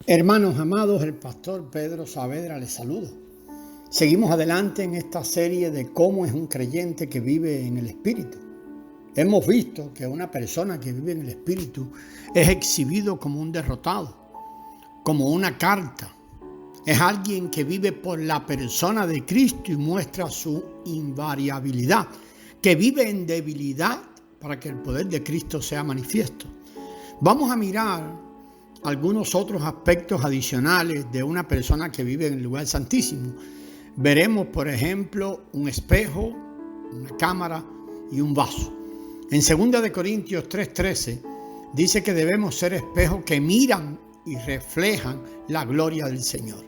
Hermanos amados, el pastor Pedro Saavedra les saluda. Seguimos adelante en esta serie de cómo es un creyente que vive en el Espíritu. Hemos visto que una persona que vive en el Espíritu es exhibido como un derrotado, como una carta. Es alguien que vive por la persona de Cristo y muestra su invariabilidad, que vive en debilidad para que el poder de Cristo sea manifiesto. Vamos a mirar algunos otros aspectos adicionales de una persona que vive en el lugar santísimo. Veremos, por ejemplo, un espejo, una cámara y un vaso. En 2 Corintios 3:13 dice que debemos ser espejos que miran y reflejan la gloria del Señor.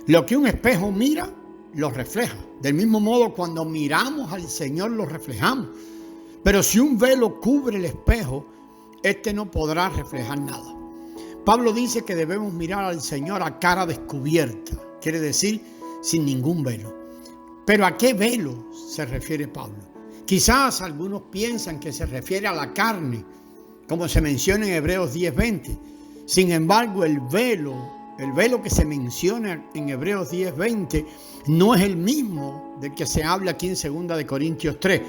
Lo que un espejo mira, lo refleja. Del mismo modo, cuando miramos al Señor, lo reflejamos. Pero si un velo cubre el espejo, este no podrá reflejar nada. Pablo dice que debemos mirar al Señor a cara descubierta, quiere decir sin ningún velo. ¿Pero a qué velo se refiere Pablo? Quizás algunos piensan que se refiere a la carne, como se menciona en Hebreos 10:20. Sin embargo, el velo que se menciona en Hebreos 10:20 no es el mismo del que se habla aquí en 2 Corintios 3.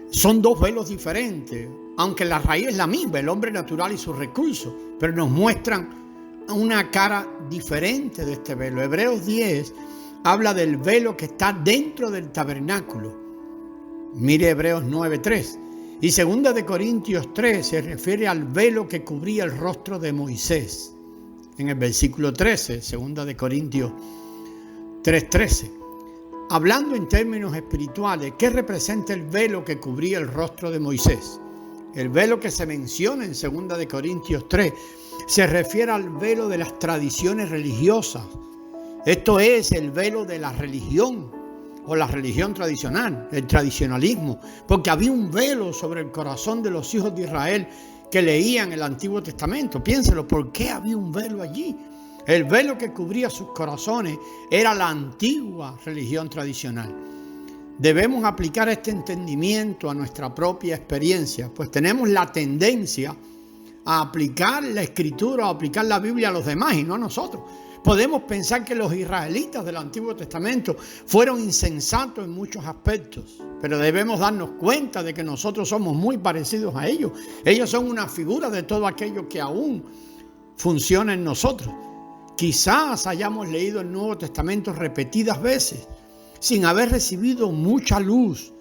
Son dos velos diferentes, aunque la raíz es la misma, el hombre natural y sus recursos, pero nos muestran una cara diferente de este velo. Hebreos 10 habla del velo que está dentro del tabernáculo. Mire Hebreos 9:3. Y 2 Corintios 3 se refiere al velo que cubría el rostro de Moisés. En el versículo 13, 2 Corintios 3:13. Hablando en términos espirituales, ¿qué representa el velo que cubría el rostro de Moisés? El velo que se menciona en 2 Corintios 3 se refiere al velo de las tradiciones religiosas. Esto es el velo de la religión o la religión tradicional, el tradicionalismo, porque había un velo sobre el corazón de los hijos de Israel que leían el Antiguo Testamento. Piénselo, ¿por qué había un velo allí? El velo que cubría sus corazones era la antigua religión tradicional. Debemos aplicar este entendimiento a nuestra propia experiencia, pues tenemos la tendencia a aplicar la Escritura, a aplicar la Biblia a los demás y no a nosotros. Podemos pensar que los israelitas del Antiguo Testamento fueron insensatos en muchos aspectos, pero debemos darnos cuenta de que nosotros somos muy parecidos a ellos. Ellos son una figura de todo aquello que aún funciona en nosotros. Quizás hayamos leído el Nuevo Testamento repetidas veces, sin haber recibido mucha luz,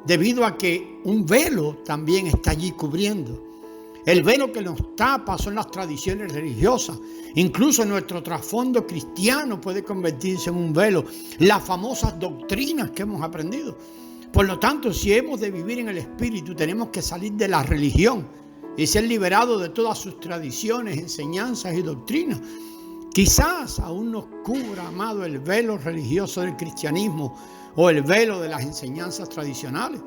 debido a que un velo también está allí cubriendo. El velo que nos tapa son las tradiciones religiosas. Incluso nuestro trasfondo cristiano puede convertirse en un velo. Las famosas doctrinas que hemos aprendido. Por lo tanto, si hemos de vivir en el Espíritu, tenemos que salir de la religión y ser liberados de todas sus tradiciones, enseñanzas y doctrinas. Quizás aún nos cubra, amado, el velo religioso del cristianismo o el velo de las enseñanzas tradicionales.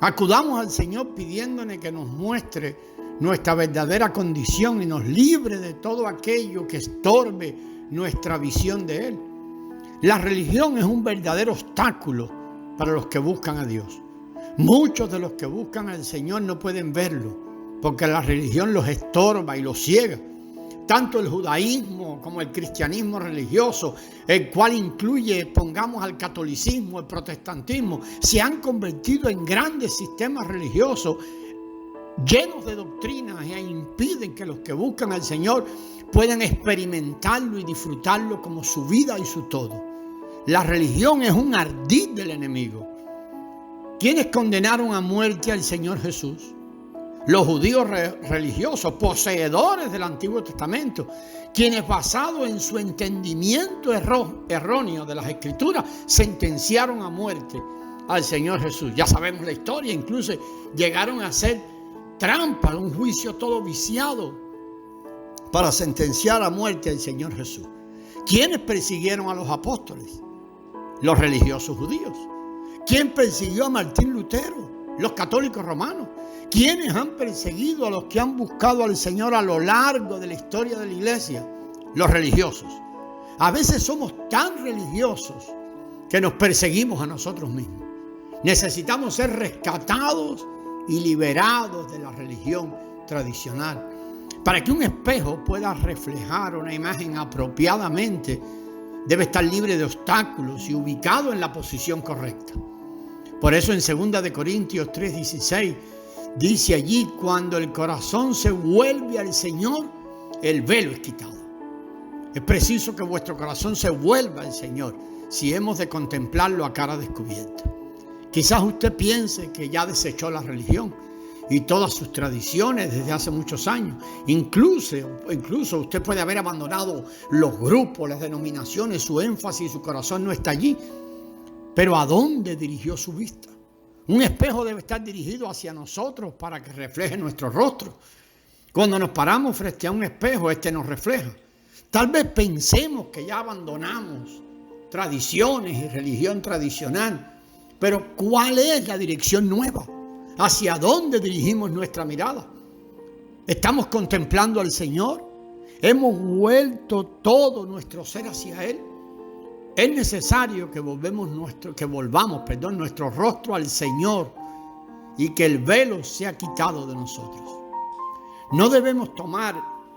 Acudamos al Señor pidiéndole que nos muestre nuestra verdadera condición y nos libre de todo aquello que estorbe nuestra visión de Él. La religión es un verdadero obstáculo para los que buscan a Dios. Muchos de los que buscan al Señor no pueden verlo, porque la religión los estorba y los ciega. Tanto el judaísmo como el cristianismo religioso, el cual incluye, pongamos, al catolicismo, el protestantismo, se han convertido en grandes sistemas religiosos llenos de doctrinas e impiden que los que buscan al Señor puedan experimentarlo y disfrutarlo como su vida y su todo. La religión es un ardid del enemigo. ¿Quiénes condenaron a muerte al Señor Jesús? Los judíos religiosos, poseedores del Antiguo Testamento, quienes basados en su entendimiento erróneo de las Escrituras, sentenciaron a muerte al Señor Jesús. Ya sabemos la historia, incluso llegaron a hacer trampa, un juicio todo viciado para sentenciar a muerte al Señor Jesús. ¿Quiénes persiguieron a los apóstoles? Los religiosos judíos. ¿Quién persiguió a Martín Lutero? Los católicos romanos. ¿Quiénes han perseguido a los que han buscado al Señor a lo largo de la historia de la iglesia? Los religiosos. A veces somos tan religiosos que nos perseguimos a nosotros mismos. Necesitamos ser rescatados y liberados de la religión tradicional. Para que un espejo pueda reflejar una imagen apropiadamente, debe estar libre de obstáculos y ubicado en la posición correcta. Por eso en 2 Corintios 3:16 dice allí: cuando el corazón se vuelve al Señor, el velo es quitado. Es preciso que vuestro corazón se vuelva al Señor si hemos de contemplarlo a cara descubierta. Quizás usted piense que ya desechó la religión y todas sus tradiciones desde hace muchos años. Incluso usted puede haber abandonado los grupos, las denominaciones, su énfasis y su corazón no está allí. Pero ¿a dónde dirigió su vista? Un espejo debe estar dirigido hacia nosotros para que refleje nuestro rostro. Cuando nos paramos frente a un espejo, este nos refleja. Tal vez pensemos que ya abandonamos tradiciones y religión tradicional, pero ¿cuál es la dirección nueva? ¿Hacia dónde dirigimos nuestra mirada? ¿Estamos contemplando al Señor? ¿Hemos vuelto todo nuestro ser hacia Él? Es necesario que volvamos nuestro rostro al Señor y que el velo sea quitado de nosotros. No debemos tomar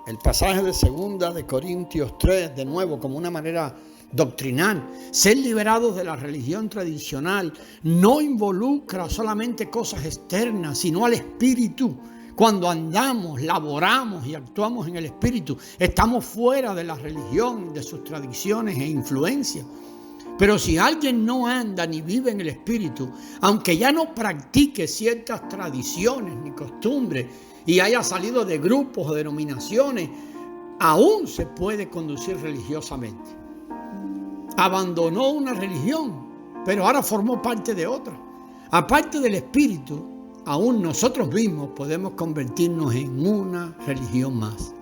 el pasaje de 2 Corintios 3 de nuevo como una manera doctrinal. Ser liberados de la religión tradicional no involucra solamente cosas externas, sino al espíritu. Cuando andamos, laboramos y actuamos en el espíritu, estamos fuera de la religión, de sus tradiciones e influencias. Pero si alguien no anda ni vive en el espíritu, aunque ya no practique ciertas tradiciones ni costumbres y haya salido de grupos o denominaciones, aún se puede conducir religiosamente. Abandonó una religión, pero ahora formó parte de otra. Aparte del espíritu, aún nosotros mismos podemos convertirnos en una religión más.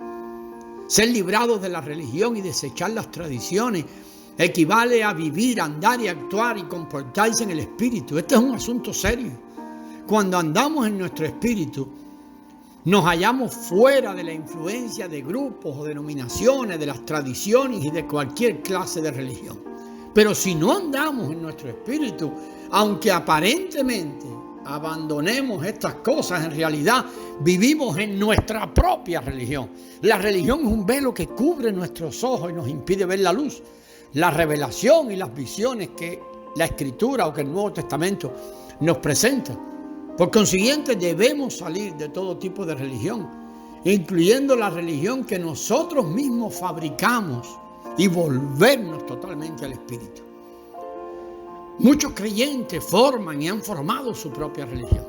Ser librados de la religión y desechar las tradiciones equivale a vivir, andar y actuar y comportarse en el espíritu. Este es un asunto serio. Cuando andamos en nuestro espíritu, nos hallamos fuera de la influencia de grupos o denominaciones, de las tradiciones y de cualquier clase de religión. Pero si no andamos en nuestro espíritu, aunque aparentemente abandonemos estas cosas, en realidad vivimos en nuestra propia religión. La religión es un velo que cubre nuestros ojos y nos impide ver la luz, la revelación y las visiones que la Escritura o que el Nuevo Testamento nos presenta. Por consiguiente, debemos salir de todo tipo de religión, incluyendo la religión que nosotros mismos fabricamos, y volvernos totalmente al Espíritu. Muchos creyentes forman y han formado su propia religión.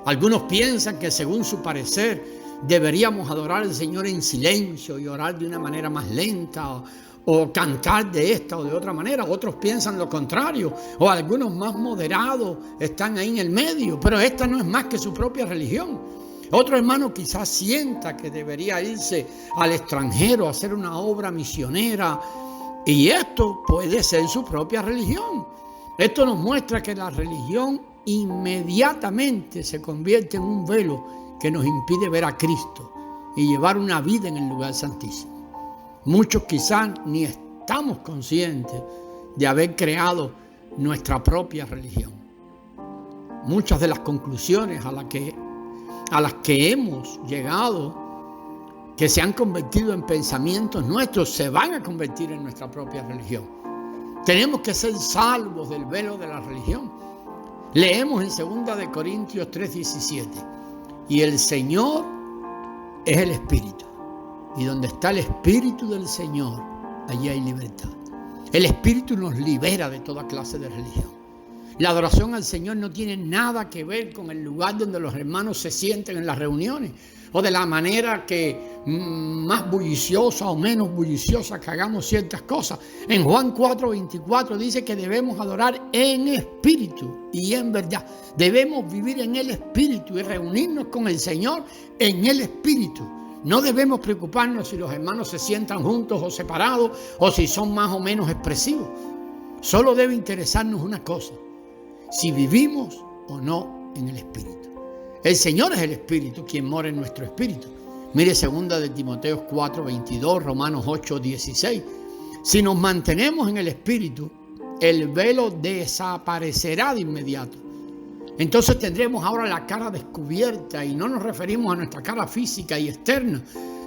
Algunos piensan que según su parecer deberíamos adorar al Señor en silencio y orar de una manera más lenta o cantar de esta o de otra manera. Otros piensan lo contrario, o algunos más moderados están ahí en el medio, pero esta no es más que su propia religión. Otro hermano quizás sienta que debería irse al extranjero a hacer una obra misionera, y esto puede ser su propia religión. Esto nos muestra que la religión inmediatamente se convierte en un velo que nos impide ver a Cristo y llevar una vida en el lugar santísimo. Muchos quizás ni estamos conscientes de haber creado nuestra propia religión. Muchas de las conclusiones a las que hemos llegado, que se han convertido en pensamientos nuestros, se van a convertir en nuestra propia religión. Tenemos que ser salvos del velo de la religión. Leemos en 2 Corintios 3:17: y el Señor es el Espíritu, y donde está el Espíritu del Señor, allí hay libertad. El Espíritu nos libera de toda clase de religión. La adoración al Señor no tiene nada que ver con el lugar donde los hermanos se sienten en las reuniones, o de la manera que más bulliciosa o menos bulliciosa que hagamos ciertas cosas. En Juan 4:24 dice que debemos adorar en espíritu y en verdad. Debemos vivir en el espíritu y reunirnos con el Señor en el espíritu. No debemos preocuparnos si los hermanos se sientan juntos o separados, o si son más o menos expresivos. Solo debe interesarnos una cosa: si vivimos o no en el Espíritu. El Señor es el Espíritu, quien mora en nuestro espíritu. Mire 2 Timoteo 4:22, Romanos 8:16. Si nos mantenemos en el Espíritu, el velo desaparecerá de inmediato. Entonces tendremos ahora la cara descubierta, y no nos referimos a nuestra cara física y externa,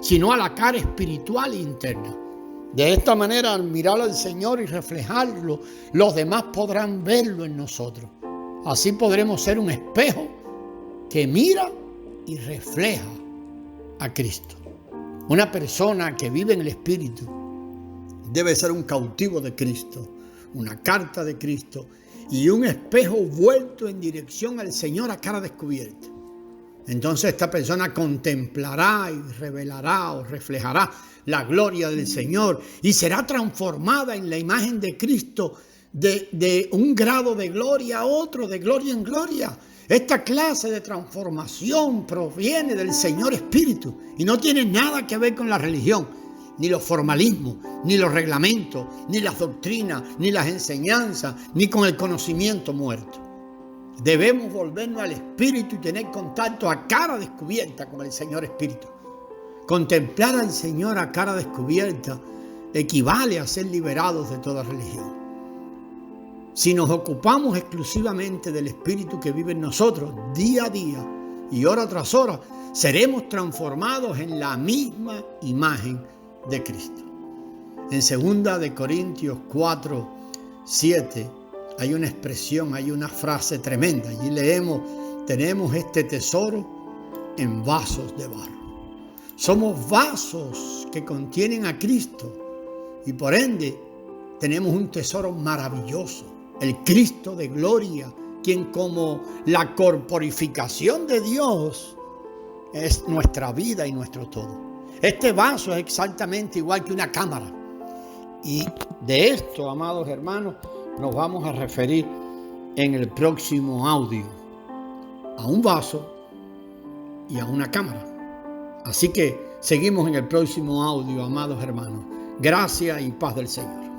sino a la cara espiritual e interna. De esta manera, al mirar al Señor y reflejarlo, los demás podrán verlo en nosotros. Así podremos ser un espejo que mira y refleja a Cristo. Una persona que vive en el Espíritu debe ser un cautivo de Cristo, una carta de Cristo y un espejo vuelto en dirección al Señor a cara descubierta. Entonces esta persona contemplará y revelará o reflejará la gloria del Señor y será transformada en la imagen de Cristo de un grado de gloria a otro, de gloria en gloria. Esta clase de transformación proviene del Señor Espíritu y no tiene nada que ver con la religión, ni los formalismos, ni los reglamentos, ni las doctrinas, ni las enseñanzas, ni con el conocimiento muerto. Debemos volvernos al Espíritu y tener contacto a cara descubierta con el Señor Espíritu. Contemplar al Señor a cara descubierta equivale a ser liberados de toda religión. Si nos ocupamos exclusivamente del Espíritu que vive en nosotros día a día y hora tras hora, seremos transformados en la misma imagen de Cristo. En 2 de Corintios 4:7 hay una expresión, hay una frase tremenda. Allí leemos: tenemos este tesoro en vasos de barro. Somos vasos que contienen a Cristo y por ende tenemos un tesoro maravilloso, el Cristo de gloria, quien como la corporificación de Dios es nuestra vida y nuestro todo. Este vaso es exactamente igual que una cámara. Y de esto, amados hermanos, nos vamos a referir en el próximo audio, a un vaso y a una cámara. Así que seguimos en el próximo audio, amados hermanos. Gracia y paz del Señor.